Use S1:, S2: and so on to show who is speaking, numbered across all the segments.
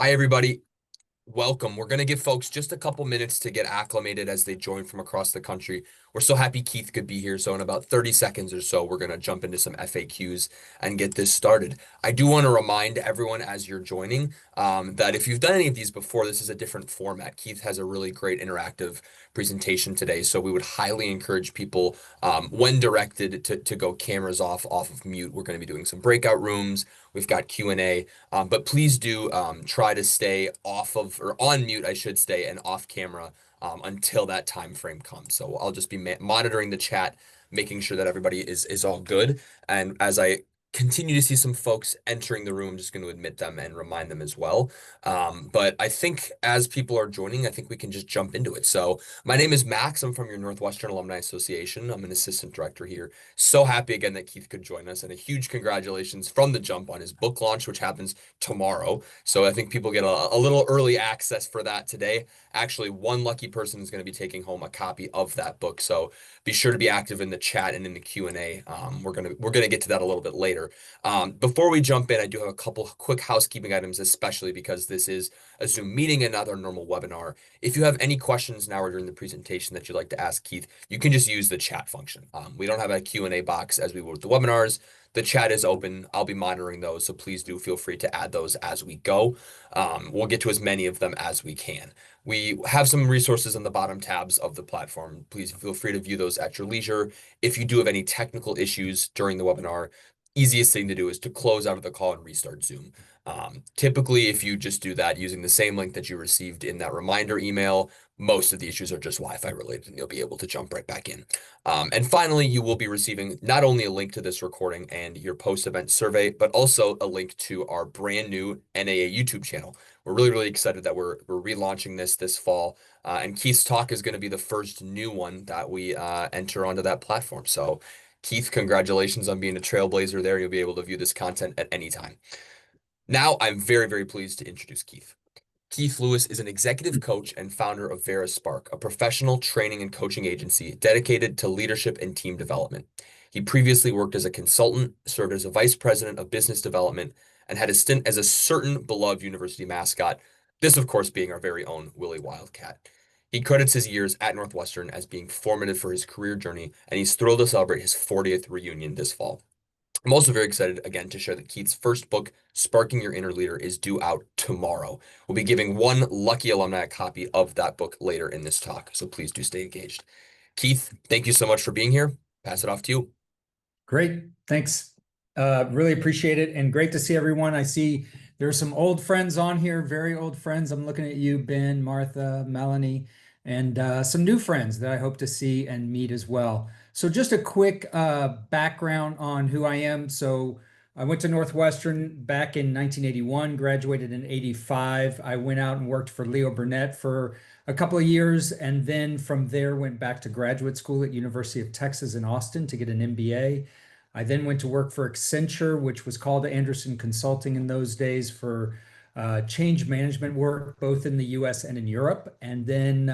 S1: Hi, everybody. Welcome. We're going to give folks just a couple minutes to get acclimated as they join from across the country. We're so happy Keith could be here. So, in about 30 seconds or so, we're going to jump into some FAQs and get this started. I do want to remind everyone as you're joining that if you've done any of these before, this is a different format. Keith has a really great interactive presentation today. So, we would highly encourage people, when directed, to go cameras off of mute. We're going to be doing some breakout rooms. We've got Q&A. But please do try to stay off of or on mute, I should say, and off camera until that time frame comes. So I'll just be monitoring the chat, making sure that everybody is all good. And as I continue to see some folks entering the room, I'm just going to admit them and remind them as well. But I think as people are joining, I think we can just jump into it. So my name is Max. I'm from your Northwestern Alumni Association. I'm an assistant director here. So happy again that Keith could join us, and a huge congratulations from the jump on his book launch, which happens tomorrow. So I think people get a little early access for that today. Actually, one lucky person is going to be taking home a copy of that book. So be sure to be active in the chat and in the Q&A. We're gonna get to that a little bit later. Before we jump in, I do have a couple quick housekeeping items, especially because this is a Zoom meeting and not our normal webinar. If you have any questions now or during the presentation that you'd like to ask Keith, you can just use the chat function. We don't have a Q&A box as we would with the webinars. The chat is open. I'll be monitoring those, so please do feel free to add those as we go. We'll get to as many of them as we can. We have some resources in the bottom tabs of the platform. Please feel free to view those at your leisure. If you do have any technical issues during the webinar, easiest thing to do is to close out of the call and restart Zoom. Typically, if you just do that using the same link that you received in that reminder email, most of the issues are just Wi-Fi related, and you'll be able to jump right back in. And finally, you will be receiving not only a link to this recording and your post-event survey, but also a link to our brand new NAA YouTube channel. We're really, really excited that we're relaunching this fall. And Keith's talk is going to be the first new one that we enter onto that platform. So Keith, congratulations on being a trailblazer there. You'll be able to view this content at any time. Now, I'm very, very pleased to introduce Keith. Keith Lewis is an executive coach and founder of VeraSpark, a professional training and coaching agency dedicated to leadership and team development. He previously worked as a consultant, served as a vice president of business development, and had a stint as a certain beloved university mascot, this, of course, being our very own Willie Wildcat. He credits his years at Northwestern as being formative for his career journey, and he's thrilled to celebrate his 40th reunion this fall. I'm also very excited again to share that Keith's first book, Sparking Your Inner Leader, is due out tomorrow. We'll be giving one lucky alumni a copy of that book later in this talk, so please do stay engaged. Keith, thank you so much for being here. Pass it off to you.
S2: Great. Thanks. Really appreciate it. And great to see everyone. I see there's some old friends on here, very old friends. I'm looking at you, Ben, Martha, Melanie, and some new friends that I hope to see and meet as well. So just a quick background on who I am. So I went to Northwestern back in 1981, graduated in 85. I went out and worked for Leo Burnett for a couple of years, and then from there went back to graduate school at University of Texas in Austin to get an MBA. I then went to work for Accenture, which was called Anderson Consulting in those days, for change management work, both in the US and in Europe. And then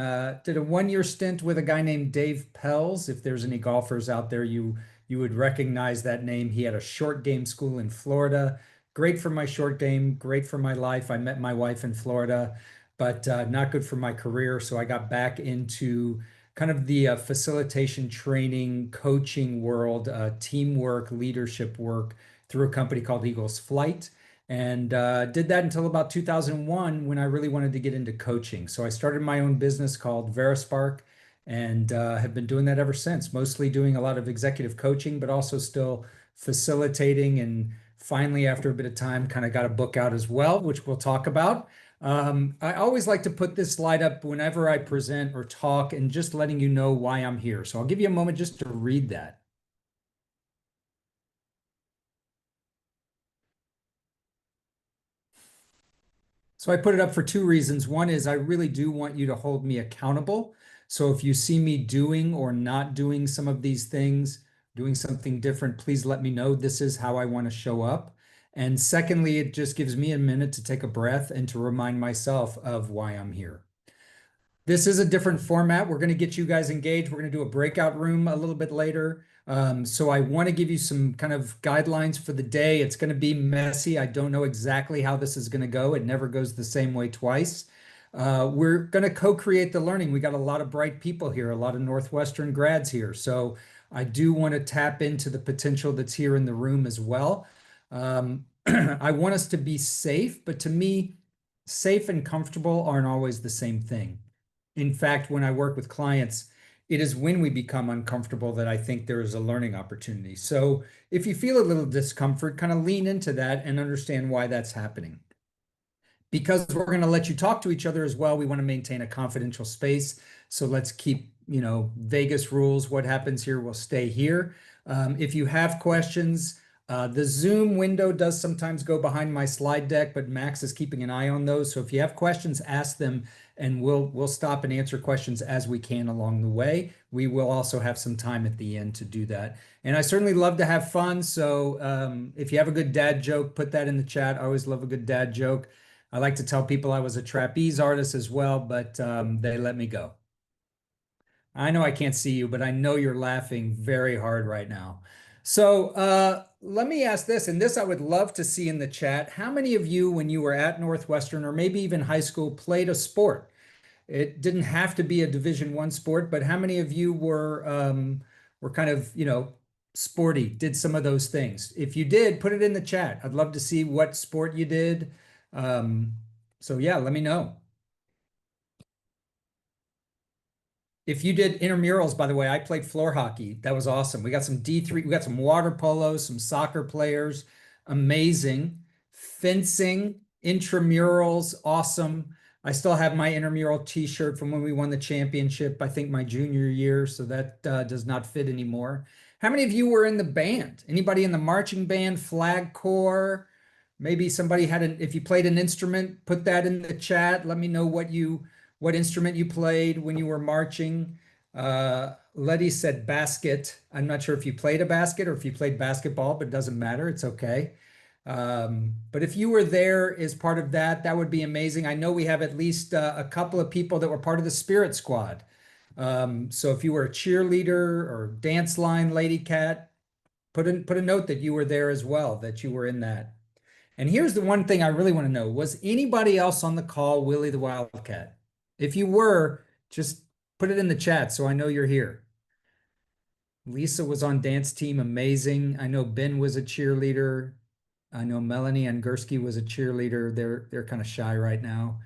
S2: did a one-year stint with a guy named Dave Pells. If there's any golfers out there, you would recognize that name. He had a short game school in Florida. Great for my short game, great for my life. I met my wife in Florida, but not good for my career. So I got back into kind of the facilitation, training, coaching world, teamwork, leadership work through a company called Eagles Flight. And did that until about 2001 when I really wanted to get into coaching. So I started my own business called VeraSpark and have been doing that ever since, mostly doing a lot of executive coaching, but also still facilitating. And finally, after a bit of time, kind of got a book out as well, which we'll talk about. I always like to put this slide up whenever I present or talk and just letting you know why I'm here. So I'll give you a moment just to read that. So I put it up for two reasons. One is I really do want you to hold me accountable. So if you see me doing or not doing some of these things, doing something different, please let me know. This is how I want to show up. And secondly, it just gives me a minute to take a breath and to remind myself of why I'm here. This is a different format. We're going to get you guys engaged. We're going to do a breakout room a little bit later. So I want to give you some kind of guidelines for the day. It's going to be messy. I don't know exactly how this is going to go. It never goes the same way twice. We're going to co-create the learning. We got a lot of bright people here, a lot of Northwestern grads here. So I do want to tap into the potential that's here in the room as well. I want us to be safe, but to me, safe and comfortable aren't always the same thing. In fact, when I work with clients, it is when we become uncomfortable that I think there is a learning opportunity. So if you feel a little discomfort, kind of lean into that and understand why that's happening. Because we're going to let you talk to each other as well, we want to maintain a confidential space. So let's keep, Vegas rules. What happens here will stay here. If you have questions, the Zoom window does sometimes go behind my slide deck, but Max is keeping an eye on those. So if you have questions, ask them, and we'll stop and answer questions as we can along the way. We will also have some time at the end to do that. And I certainly love to have fun. So if you have a good dad joke, put that in the chat. I always love a good dad joke. I like to tell people I was a trapeze artist as well, but they let me go. I know I can't see you, but I know you're laughing very hard right now. So let me ask this, and this I would love to see in the chat. How many of you, when you were at Northwestern or maybe even high school, played a sport? It didn't have to be a Division I sport, but how many of you were kind of, sporty, did some of those things? If you did, put it in the chat. I'd love to see what sport you did. Um, so yeah, let me know. If you did intramurals, by the way, I played floor hockey. That was awesome. We got some D3, we got some water polo, some soccer players. Amazing. Fencing, intramurals, awesome. I still have my intramural t-shirt from when we won the championship, I think my junior year, so that does not fit anymore. How many of you were in the band? Anybody in the marching band, flag corps? Maybe somebody had an, if you played an instrument, put that in the chat. Let me know what instrument you played when you were marching. Letty said basket. I'm not sure if you played a basket or if you played basketball, but it doesn't matter. It's okay. But if you were there as part of that, that would be amazing. I know we have at least a couple of people that were part of the Spirit Squad. So if you were a cheerleader or dance line lady cat, put a note that you were there as well, that you were in that. And here's the one thing I really want to know. Was anybody else on the call Willie the Wildcat? If you were, just put it in the chat so I know you're here. Lisa was on dance team, amazing. I know Ben was a cheerleader. I know Melanie Angursky was a cheerleader. They're kind of shy right now.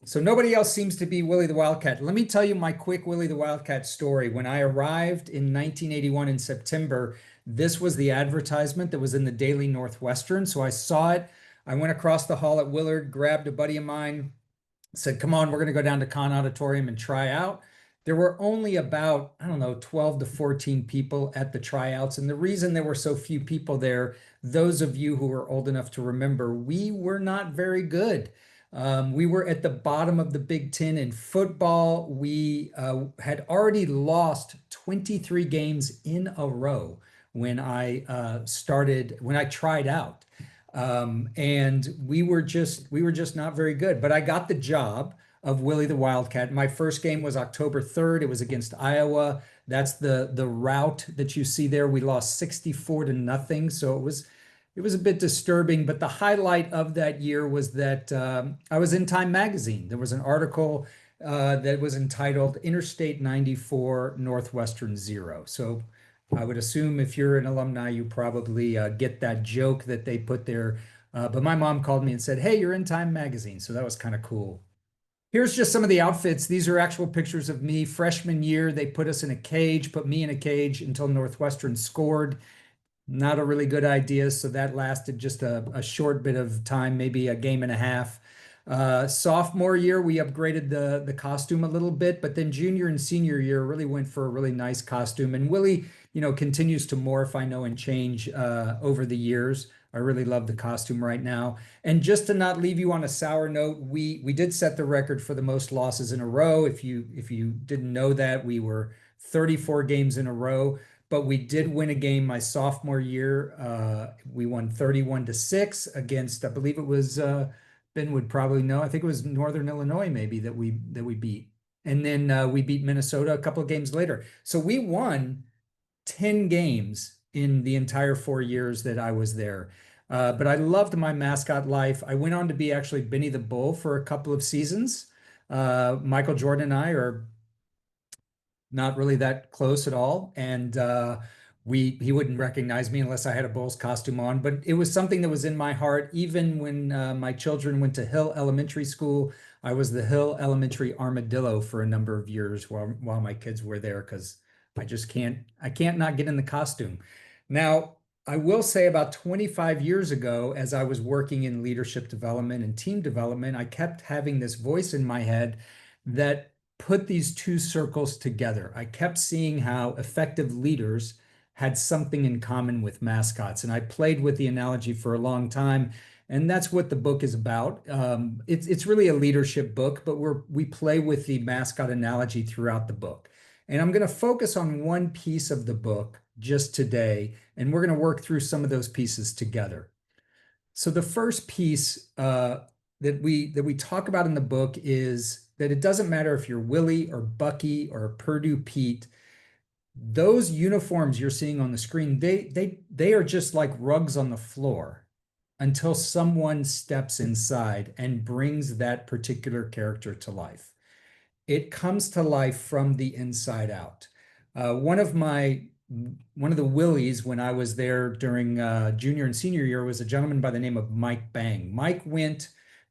S2: So nobody else seems to be Willie the Wildcat. Let me tell you my quick Willie the Wildcat story. When I arrived in 1981 in September, this was the advertisement that was in the Daily Northwestern. So I saw it. I went across the hall at Willard, grabbed a buddy of mine, said, come on, we're going to go down to Khan Auditorium and try out. There were only about, I don't know, 12 to 14 people at the tryouts. And the reason there were so few people there, those of you who are old enough to remember, we were not very good. We were at the bottom of the Big Ten in football. We had already lost 23 games in a row when I when I tried out. And we were just not very good. But I got the job of Willie the Wildcat. My first game was October 3rd. It was against Iowa. That's the route that you see there. We lost 64 to nothing. So it was a bit disturbing. But the highlight of that year was that I was in Time Magazine. There was an article that was entitled Interstate 94 Northwestern Zero. So I would assume if you're an alumni, you probably get that joke that they put there. But my mom called me and said, hey, you're in Time Magazine. So that was kind of cool. Here's just some of the outfits. These are actual pictures of me. Freshman year, they put us in a cage, put me in a cage until Northwestern scored. Not a really good idea. So that lasted just a short bit of time, maybe a game and a half. Sophomore year, we upgraded the costume a little bit, but then junior and senior year really went for a really nice costume. And Willie, continues to morph, I know, and change over the years. I really love the costume right now. And just to not leave you on a sour note, we did set the record for the most losses in a row. If you didn't know that, we were 34 games in a row. But we did win a game my sophomore year. We won 31-6 against, I believe it was Ben would probably know. I think it was Northern Illinois maybe that we beat. And then we beat Minnesota a couple of games later. So we won 10 games in the entire 4 years that I was there. But I loved my mascot life. I went on to be actually Benny the Bull for a couple of seasons. Michael Jordan and I are not really that close at all. And we he wouldn't recognize me unless I had a Bulls costume on. But it was something that was in my heart. Even when my children went to Hill Elementary School, I was the Hill Elementary Armadillo for a number of years while my kids were there because I can't not get in the costume. Now, I will say about 25 years ago, as I was working in leadership development and team development, I kept having this voice in my head that put these two circles together. I kept seeing how effective leaders had something in common with mascots. And I played with the analogy for a long time. And that's what the book is about. It's really a leadership book, but we play with the mascot analogy throughout the book. And I'm going to focus on one piece of the book just today, and we're going to work through some of those pieces together. So the first piece that we talk about in the book is that it doesn't matter if you're Willie or Bucky or Purdue Pete. Those uniforms you're seeing on the screen, they are just like rugs on the floor until someone steps inside and brings that particular character to life. It comes to life from the inside out. One of the Willies when I was there during junior and senior year was a gentleman by the name of Mike Bang. Mike went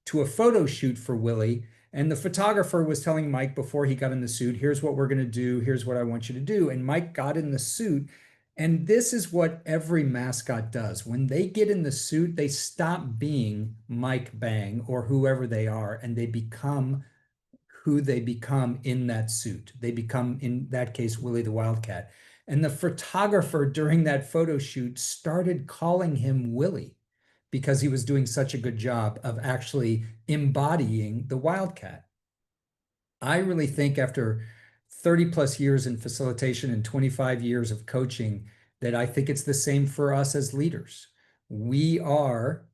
S2: to a photo shoot for Willie, and the photographer was telling Mike before he got in the suit, here's what we're going to do, here's what I want you to do. And Mike got in the suit, and this is what every mascot does. When they get in the suit, they stop being Mike Bang or whoever they are, and they become who they become in that suit. They become, in that case, Willie the Wildcat. And the photographer during that photo shoot started calling him Willie because he was doing such a good job of actually embodying the Wildcat. I really think after 30 plus years in facilitation and 25 years of coaching, that I think it's the same for us as leaders. We are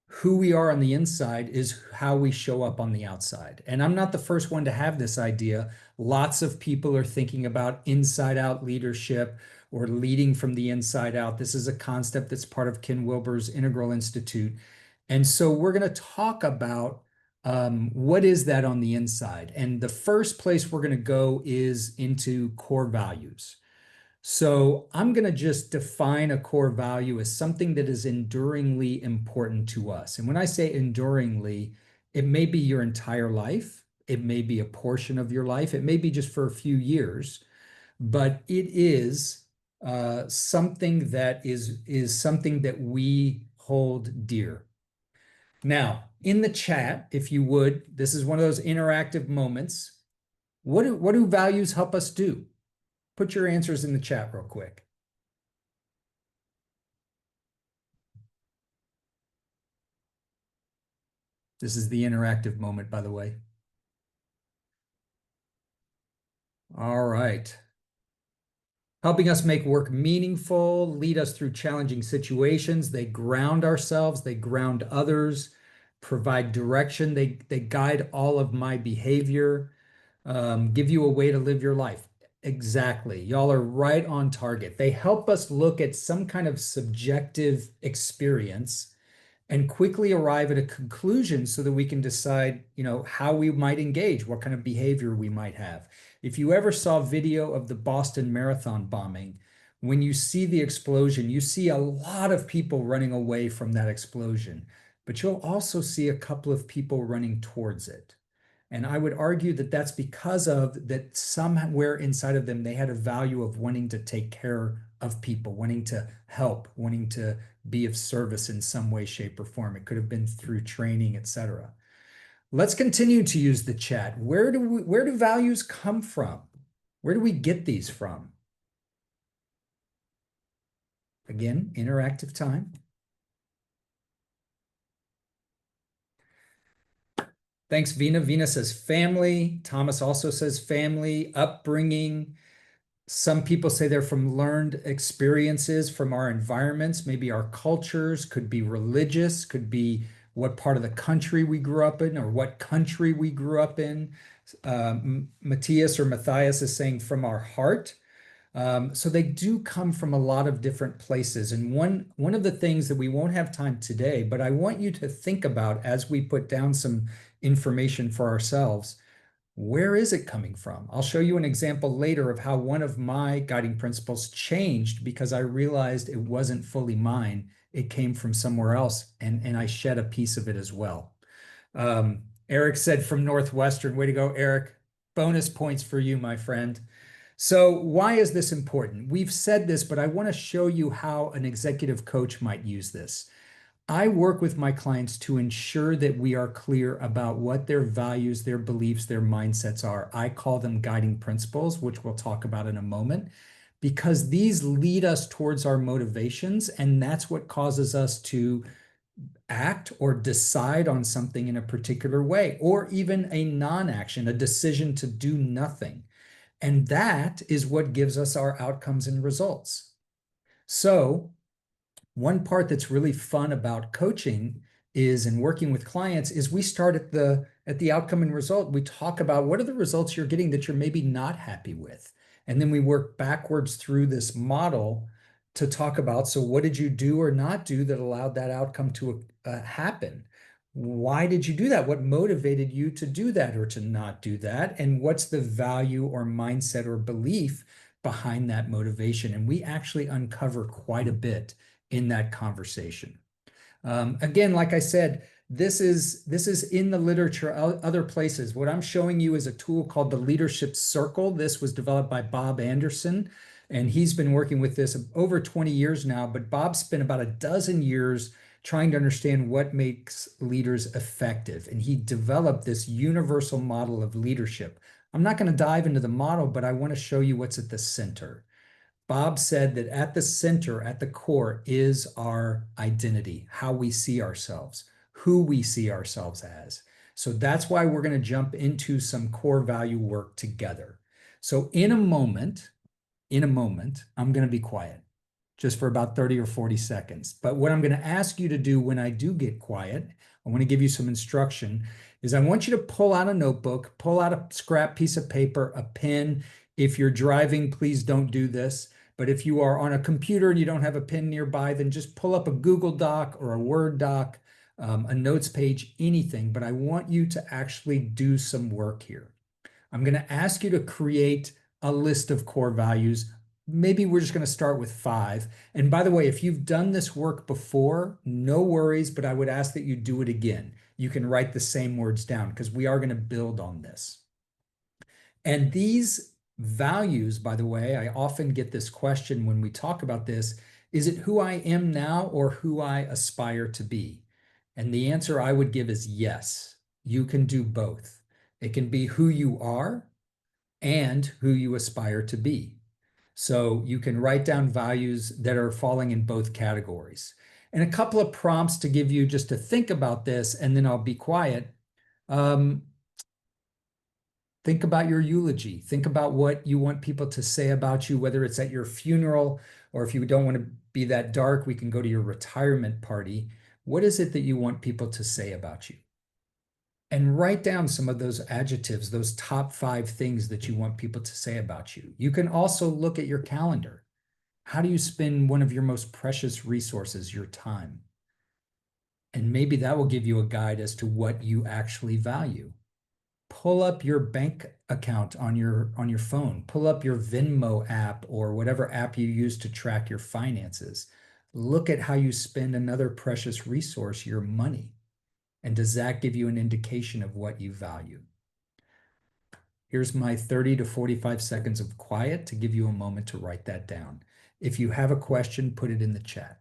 S2: who we are on the inside is how we show up on the outside. And I'm not the first one to have this idea. Lots of people are thinking about inside out leadership or leading from the inside out. This is a concept that's part of Ken Wilber's Integral Institute. And so we're going to talk about what is that on the inside. And the first place we're going to go is into core values. So I'm going to just define a core value as something that is enduringly important to us. And when I say enduringly, it may be your entire life. It may be a portion of your life. It may be just for a few years, but it is something that is something that we hold dear. Now, in the chat, if you would, this is one of those interactive moments. What do values help us do? Put your answers in the chat real quick. This is the interactive moment, by the way. All right. Helping us make work meaningful, lead us through challenging situations. They ground ourselves, they ground others, provide direction. They guide all of my behavior, give you a way to live your life. Exactly. Y'all are right on target. They help us look at some kind of subjective experience and quickly arrive at a conclusion so that we can decide, how we might engage, what kind of behavior we might have. If you ever saw video of the Boston Marathon bombing, when you see the explosion, you see a lot of people running away from that explosion, but you'll also see a couple of people running towards it. And I would argue that that's because of that somewhere inside of them, they had a value of wanting to take care of people, wanting to help, wanting to be of service in some way, shape, or form. It could have been through training, etc. Let's continue to use the chat. Where do values come from? Where do we get these from? Again, interactive time. Thanks, Vina. Vina says family. Thomas also says family, upbringing. Some people say they're from learned experiences from our environments, maybe our cultures, could be religious, could be what part of the country we grew up in or what country we grew up in. Matthias or Matthias is saying from our heart. So they do come from a lot of different places. And one of the things that we won't have time today, but I want you to think about as we put down some information for ourselves, where is it coming from? I'll show you an example later of how one of my guiding principles changed because I realized it wasn't fully mine. It came from somewhere else, and I shed a piece of it as well. Eric said from Northwestern, way to go, Eric. Bonus points for you, my friend. So, why is this important? We've said this, but I want to show you how an executive coach might use this. I work with my clients to ensure that we are clear about what their values, their beliefs, their mindsets are. I call them guiding principles, which we'll talk about in a moment, because these lead us towards our motivations, and that's what causes us to act or decide on something in a particular way, or even a non-action, a decision to do nothing. And that is what gives us our outcomes and results. So, one part that's really fun about coaching is and working with clients is we start at the outcome and result. We talk about what are the results you're getting that you're maybe not happy with. And then we work backwards through this model to talk about, so what did you do or not do that allowed that outcome to happen? Why did you do that? What motivated you to do that or to not do that? And what's the value or mindset or belief behind that motivation? And we actually uncover quite a bit in that conversation. Again, like I said, this is in the literature, other places. What I'm showing you is a tool called the Leadership Circle. This was developed by Bob Anderson, and he's been working with this over 20 years now. But Bob spent about a dozen years trying to understand what makes leaders effective, and he developed this universal model of leadership. I'm not going to dive into the model, but I want to show you what's at the center. Bob said that at the center, at the core, is our identity, how we see ourselves, who we see ourselves as. So that's why we're going to jump into some core value work together. So in a moment, I'm going to be quiet just for about 30 or 40 seconds. But what I'm going to ask you to do when I do get quiet, I want to give you some instruction, is I want you to pull out a notebook, pull out a scrap piece of paper, a pen. If you're driving, please don't do this. But if you are on a computer and you don't have a pen nearby, then just pull up a Google Doc or a Word doc, a notes page, anything. But I want you to actually do some work here. I'm going to ask you to create a list of core values. Maybe we're just going to start with 5. And by the way, if you've done this work before, no worries, but I would ask that you do it again. You can write the same words down because we are going to build on this. And these values, by the way, I often get this question when we talk about this, is it who I am now or who I aspire to be? And the answer I would give is yes, you can do both. It can be who you are and who you aspire to be. So you can write down values that are falling in both categories. And a couple of prompts to give you just to think about this, and then I'll be quiet. Um, think about your eulogy. Think about what you want people to say about you, whether it's at your funeral or if you don't want to be that dark, we can go to your retirement party. What is it that you want people to say about you? And write down some of those adjectives, those top 5 things that you want people to say about you. You can also look at your calendar. How do you spend one of your most precious resources, your time? And maybe that will give you a guide as to what you actually value. Pull up your bank account on your phone. Pull up your Venmo app or whatever app you use to track your finances. Look at how you spend another precious resource, your money. And does that give you an indication of what you value? Here's my 30 to 45 seconds of quiet to give you a moment to write that down. If you have a question, put it in the chat.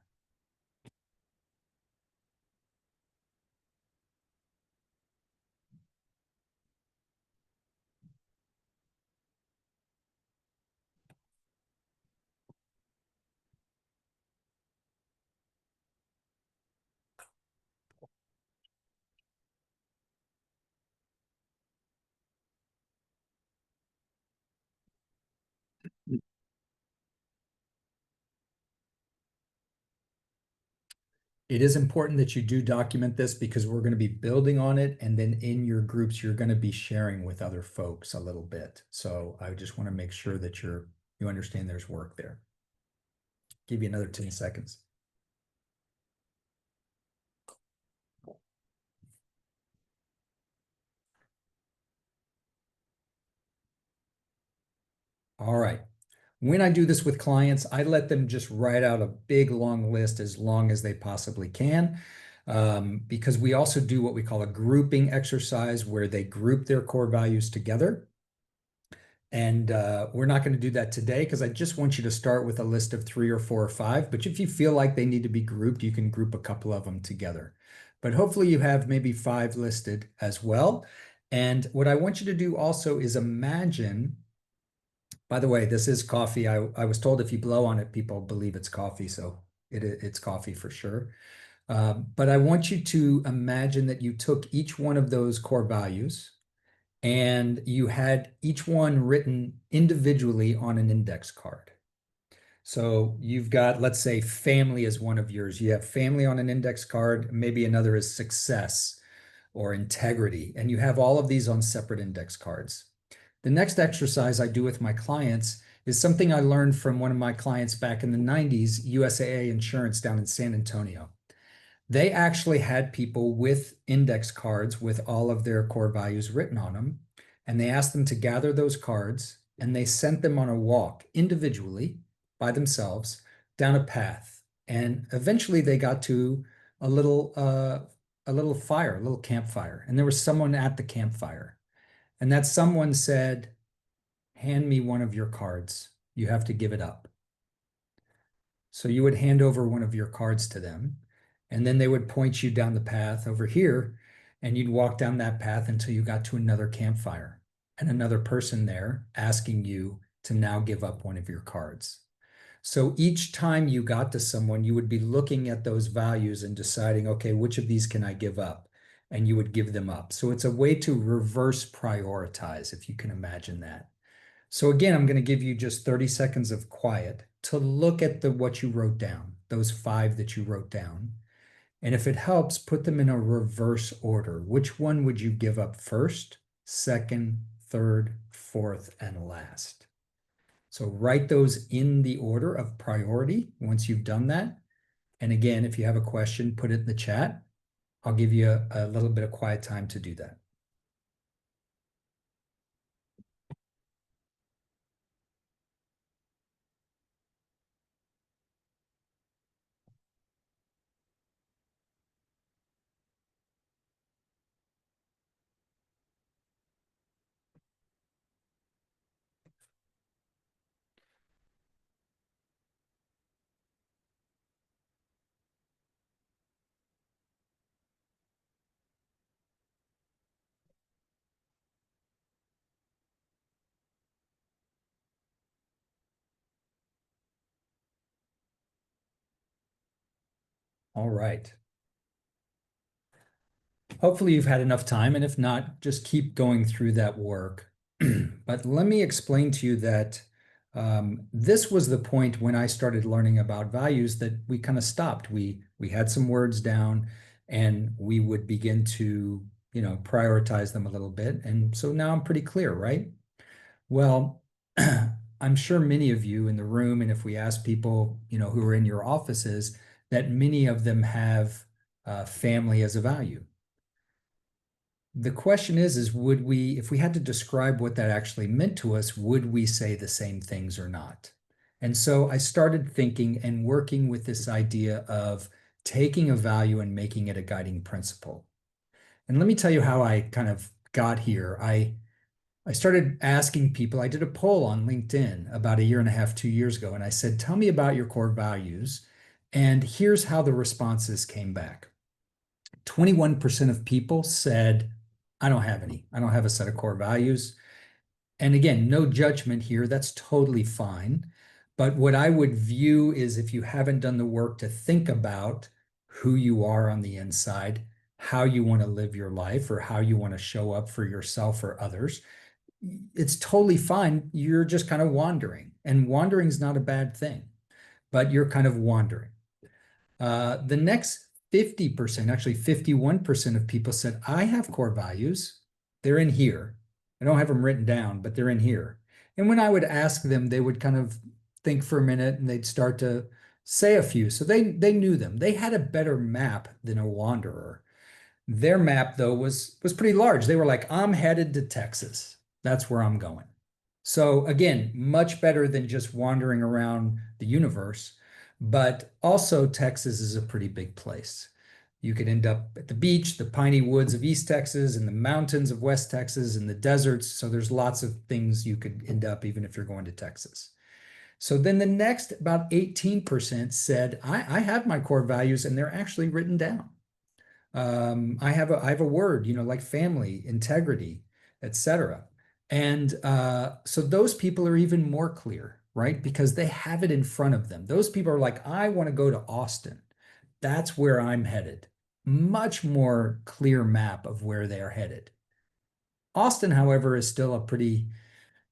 S2: It is important that you do document this because we're going to be building on it. And then in your groups, you're going to be sharing with other folks a little bit. So I just want to make sure that you understand there's work there. Give you another 10 seconds. All right. When I do this with clients, I let them just write out a big long list as long as they possibly can, because we also do what we call a grouping exercise where they group their core values together. And we're not going to do that today because I just want you to start with a list of 3 or 4 or 5. But if you feel like they need to be grouped, you can group a couple of them together. But hopefully you have maybe 5 listed as well. And what I want you to do also is imagine, by the way, this is coffee. I was told if you blow on it, people believe it's coffee. So it's coffee for sure. But I want you to imagine that you took each one of those core values and you had each one written individually on an index card. So you've got, let's say, family is one of yours. You have family on an index card, maybe another is success or integrity, and you have all of these on separate index cards. The next exercise I do with my clients is something I learned from one of my clients back in the 90s, USAA Insurance down in San Antonio. They actually had people with index cards with all of their core values written on them. And they asked them to gather those cards and they sent them on a walk individually by themselves down a path. And eventually they got to a little fire, a little campfire. And there was someone at the campfire. And that someone said, "Hand me one of your cards. You have to give it up." So you would hand over one of your cards to them, and then they would point you down the path over here, and you'd walk down that path until you got to another campfire and another person there asking you to now give up one of your cards. So each time you got to someone, you would be looking at those values and deciding, okay, which of these can I give up? And you would give them up. So it's a way to reverse prioritize, if you can imagine that. So again, I'm going to give you just 30 seconds of quiet to look at what you wrote down, those 5 that you wrote down. And if it helps, put them in a reverse order. Which one would you give up first, second, third, fourth, and last? So write those in the order of priority once you've done that. And again, if you have a question, put it in the chat. I'll give you a little bit of quiet time to do that. All right. Hopefully you've had enough time, and if not, just keep going through that work. But let me explain to you that this was the point when I started learning about values that we kind of stopped. We had some words down, and we would begin to, prioritize them a little bit. And so now I'm pretty clear, right? Well, I'm sure many of you in the room, and if we ask people, who are in your offices, that many of them have family as a value. The question is would we, if we had to describe what that actually meant to us, would we say the same things or not? And so I started thinking and working with this idea of taking a value and making it a guiding principle. And let me tell you how I kind of got here. I started asking people, I did a poll on LinkedIn about a year and a half, 2 years ago, and I said, tell me about your core values. And here's how the responses came back. 21% of people said, I don't have any. I don't have a set of core values. And again, no judgment here. That's totally fine. But what I would view is if you haven't done the work to think about who you are on the inside, how you want to live your life, or how you want to show up for yourself or others, it's totally fine. You're just kind of wandering. And wandering is not a bad thing, but you're kind of wandering. The next 50%, actually 51% of people said, I have core values. They're in here. I don't have them written down, but they're in here. And when I would ask them, they would kind of think for a minute and they'd start to say a few. So they knew them. They had a better map than a wanderer. Their map, though, was pretty large. They were like, I'm headed to Texas. That's where I'm going. So again, much better than just wandering around the universe, but also Texas is a pretty big place. You could end up at the beach, the piney woods of East Texas, and the mountains of West Texas, and the deserts. So there's lots of things you could end up even if you're going to Texas. So then the next about 18% said, I have my core values and they're actually written down. I have a word, like family, integrity, etc. And so those people are even more clear, right? Because they have it in front of them. Those people are like, I want to go to Austin. That's where I'm headed. Much more clear map of where they are headed. Austin, however, is still a pretty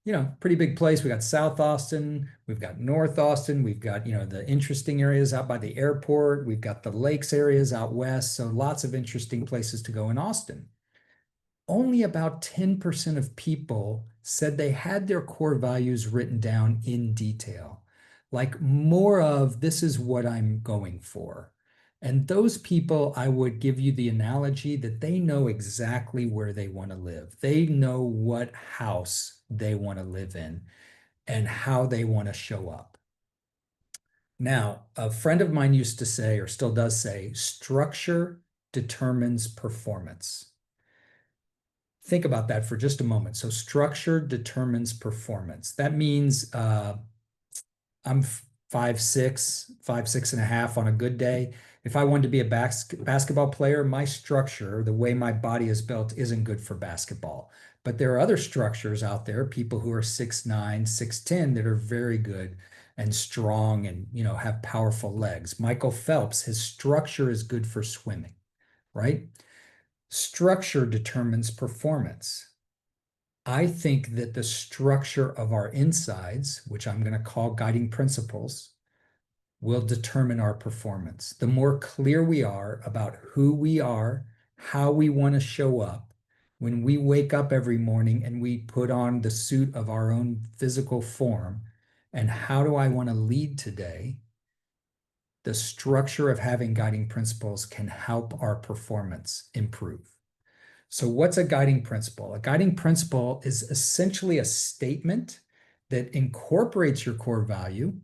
S2: big place. We got South Austin, we've got North Austin, we've got, the interesting areas out by the airport, we've got the lakes areas out west. So lots of interesting places to go in Austin. Only about 10% of people said they had their core values written down in detail, like more of this is what I'm going for. And those people, I would give you the analogy that they know exactly where they want to live. They know what house they want to live in and how they want to show up. Now, a friend of mine used to say, or still does say, structure determines performance. Think about that for just a moment. So structure determines performance. That means I'm 5'6", 5'6.5" on a good day. If I wanted to be a basketball player, my structure, the way my body is built, isn't good for basketball. But there are other structures out there, people who are 6'9", 6'10", that are very good and strong and have powerful legs. Michael Phelps, his structure is good for swimming, right? Structure determines performance. I think that the structure of our insides, which I'm going to call guiding principles, will determine our performance. The more clear we are about who we are, how we want to show up, when we wake up every morning and we put on the suit of our own physical form, and how do I want to lead today, the structure of having guiding principles can help our performance improve. So, what's a guiding principle? A guiding principle is essentially a statement that incorporates your core value.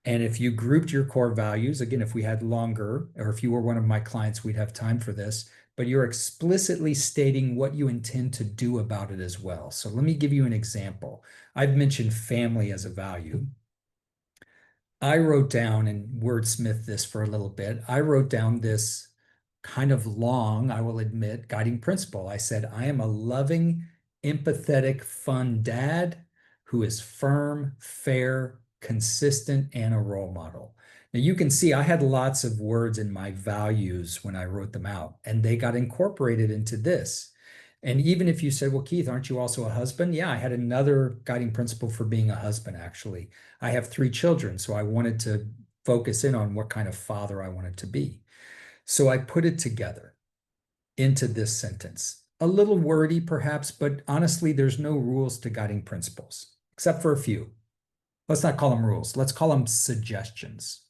S2: And if you grouped your core values, again, if we had longer, or if you were one of my clients, we'd have time for this, but you're explicitly stating what you intend to do about it as well. So, let me give you an example. I've mentioned family as a value. I wrote down and wordsmith this for a little bit. I wrote down this kind of long, I will admit, guiding principle. I said, I am a loving, empathetic, fun dad who is firm, fair, consistent, and a role model. Now you can see I had lots of words in my values when I wrote them out, and they got incorporated into this. And even if you said, well, Keith, aren't you also a husband? Yeah, I had another guiding principle for being a husband, actually. I have 3 children, so I wanted to focus in on what kind of father I wanted to be. So I put it together into this sentence. A little wordy, perhaps, but honestly, there's no rules to guiding principles, except for a few. Let's not call them rules. Let's call them suggestions.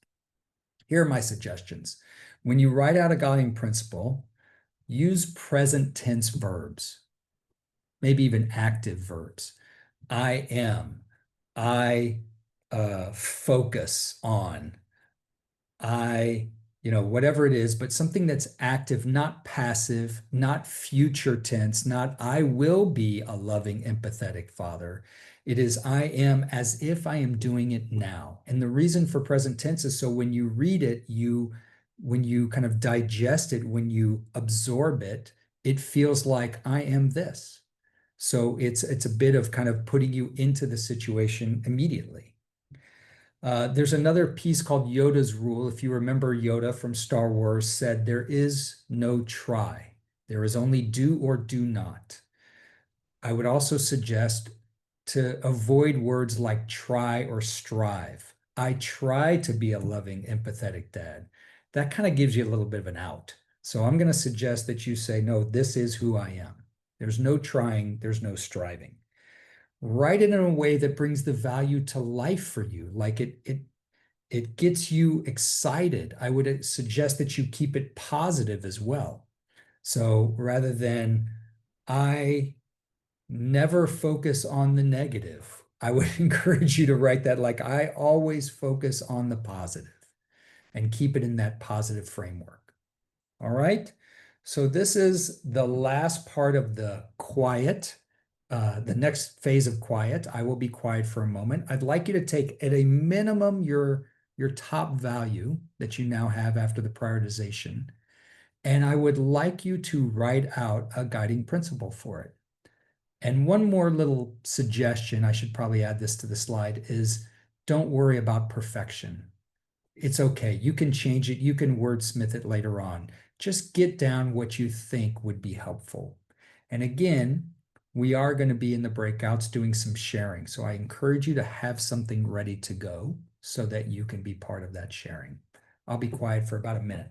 S2: Here are my suggestions. When you write out a guiding principle, use present tense verbs, maybe even active verbs. I am, I focus on, I, whatever it is, but something that's active, not passive, not future tense, not I will be a loving, empathetic father. It is I am as if I am doing it now. And the reason for present tense is so when you read it, when you kind of digest it, when you absorb it, it feels like I am this. So it's a bit of kind of putting you into the situation immediately. There's another piece called Yoda's rule. If you remember, Yoda from Star Wars said, there is no try. There is only do or do not. I would also suggest to avoid words like try or strive. I try to be a loving, empathetic dad. That kind of gives you a little bit of an out. So I'm going to suggest that you say, no, this is who I am. There's no trying, there's no striving. write it in a way that brings the value to life for you. Like it gets you excited. I would suggest that you keep it positive as well. So rather than I never focus on the negative, I would encourage you to write that like I always focus on the positive and keep it in that positive framework. All right. So this is the last part of the quiet, the next phase of quiet. I will be quiet for a moment. I'd like you to take at a minimum your top value that you now have after the prioritization. And I would like you to write out a guiding principle for it. And one more little suggestion, I should probably add this to the slide, is don't worry about perfection. It's okay. You can change it. You can wordsmith it later on. Just get down what you think would be helpful. And again, we are going to be in the breakouts doing some sharing. So I encourage you to have something ready to go so that you can be part of that sharing. I'll be quiet for about a minute.